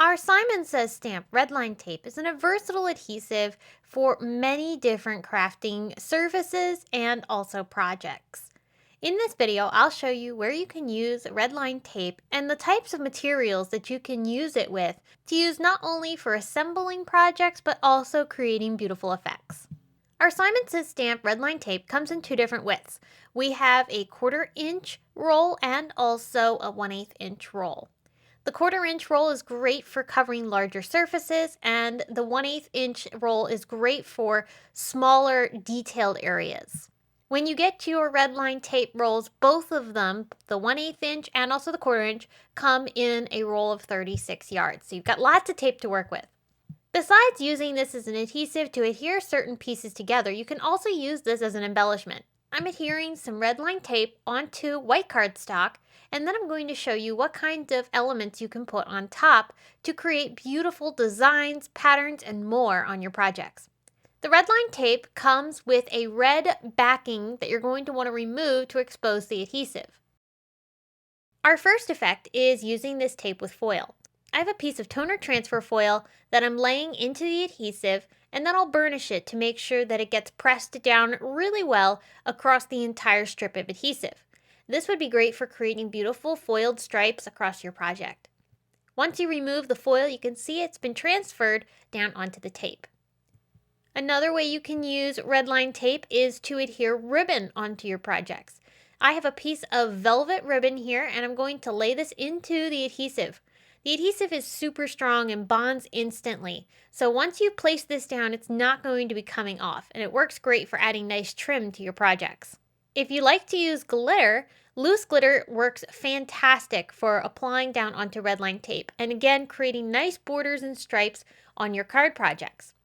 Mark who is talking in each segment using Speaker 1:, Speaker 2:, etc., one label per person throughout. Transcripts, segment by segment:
Speaker 1: Our Simon Says stamp redline tape is a versatile adhesive for many different crafting surfaces and also projects. In this video, I'll show you where you can use redline tape and the types of materials that you can use it with to use not only for assembling projects but also creating beautiful effects. Our Simon Says stamp redline tape comes in two different widths. We have a 1/4 inch roll and also a 1/8 inch roll. The 1/4 inch roll is great for covering larger surfaces, and the 1/8 inch roll is great for smaller detailed areas. When you get to your redline tape rolls, both of them, the 1/8 inch and also the 1/4 inch, come in a roll of 36 yards. So you've got lots of tape to work with. Besides using this as an adhesive to adhere certain pieces together, you can also use this as an embellishment. I'm adhering some redline tape onto white cardstock, and then I'm going to show you what kind of elements you can put on top to create beautiful designs, patterns, and more on your projects. The redline tape comes with a red backing that you're going to want to remove to expose the adhesive. Our first effect is using this tape with foil. I have a piece of toner transfer foil that I'm laying into the adhesive, and then I'll burnish it to make sure that it gets pressed down really well across the entire strip of adhesive. This would be great for creating beautiful foiled stripes across your project. Once you remove the foil, you can see it's been transferred down onto the tape. Another way you can use redline tape is to adhere ribbon onto your projects. I have a piece of velvet ribbon here, and I'm going to lay this into the adhesive. The adhesive is super strong and bonds instantly, so once you place this down, it's not going to be coming off, and it works great for adding nice trim to your projects. If you like to use glitter, loose glitter works fantastic for applying down onto redline tape, and again, creating nice borders and stripes on your card projects.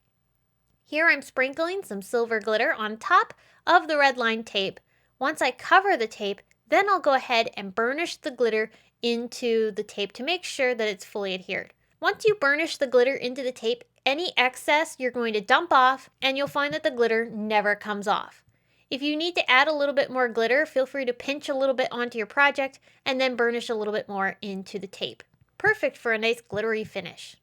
Speaker 1: Here I'm sprinkling some silver glitter on top of the redline tape. Once I cover the tape, then I'll go ahead and burnish the glitter into the tape to make sure that it's fully adhered. Once you burnish the glitter into the tape, any excess you're going to dump off, and you'll find that the glitter never comes off. If you need to add a little bit more glitter, feel free to pinch a little bit onto your project and then burnish a little bit more into the tape. Perfect for a nice glittery finish.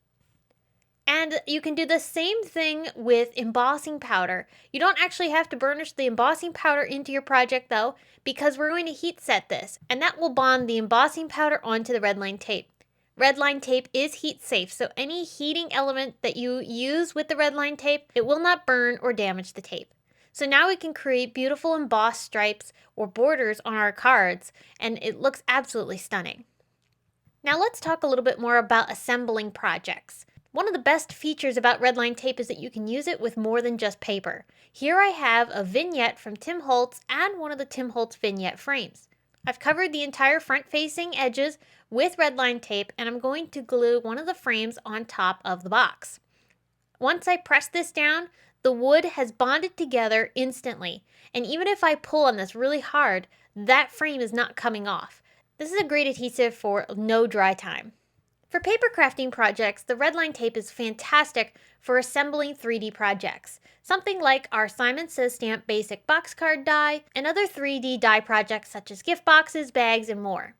Speaker 1: And you can do the same thing with embossing powder. You don't actually have to burnish the embossing powder into your project though, because we're going to heat set this, and that will bond the embossing powder onto the redline tape. Redline tape is heat safe, so any heating element that you use with the redline tape, it will not burn or damage the tape. So now we can create beautiful embossed stripes or borders on our cards, and it looks absolutely stunning. Now let's talk a little bit more about assembling projects. One of the best features about redline tape is that you can use it with more than just paper. Here I have a vignette from Tim Holtz and one of the Tim Holtz vignette frames. I've covered the entire front-facing edges with redline tape, and I'm going to glue one of the frames on top of the box. Once I press this down, the wood has bonded together instantly, and even if I pull on this really hard, that frame is not coming off. This is a great adhesive for no dry time. For paper crafting projects, the redline tape is fantastic for assembling 3D projects, something like our Simon Says stamp basic box card die and other 3D die projects such as gift boxes, bags, and more.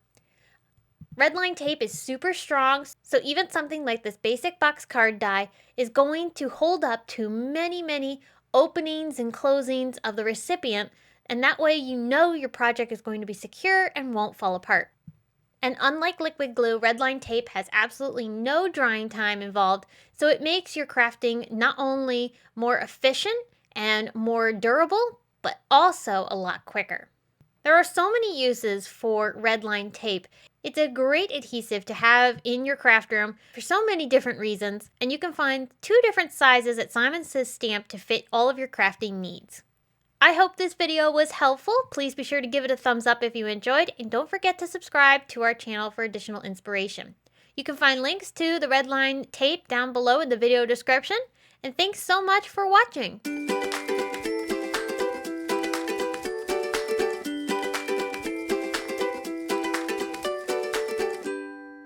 Speaker 1: Redline tape is super strong, so even something like this basic box card die is going to hold up to many openings and closings of the recipient, and that way you know your project is going to be secure and won't fall apart. And unlike liquid glue, redline tape has absolutely no drying time involved, so it makes your crafting not only more efficient and more durable, but also a lot quicker. There are so many uses for redline tape. It's a great adhesive to have in your craft room for so many different reasons, and you can find 2 different sizes at Simon Says stamp to fit all of your crafting needs. I hope this video was helpful. Please be sure to give it a thumbs up if you enjoyed, and don't forget to subscribe to our channel for additional inspiration. You can find links to the redline tape down below in the video description, and thanks so much for watching.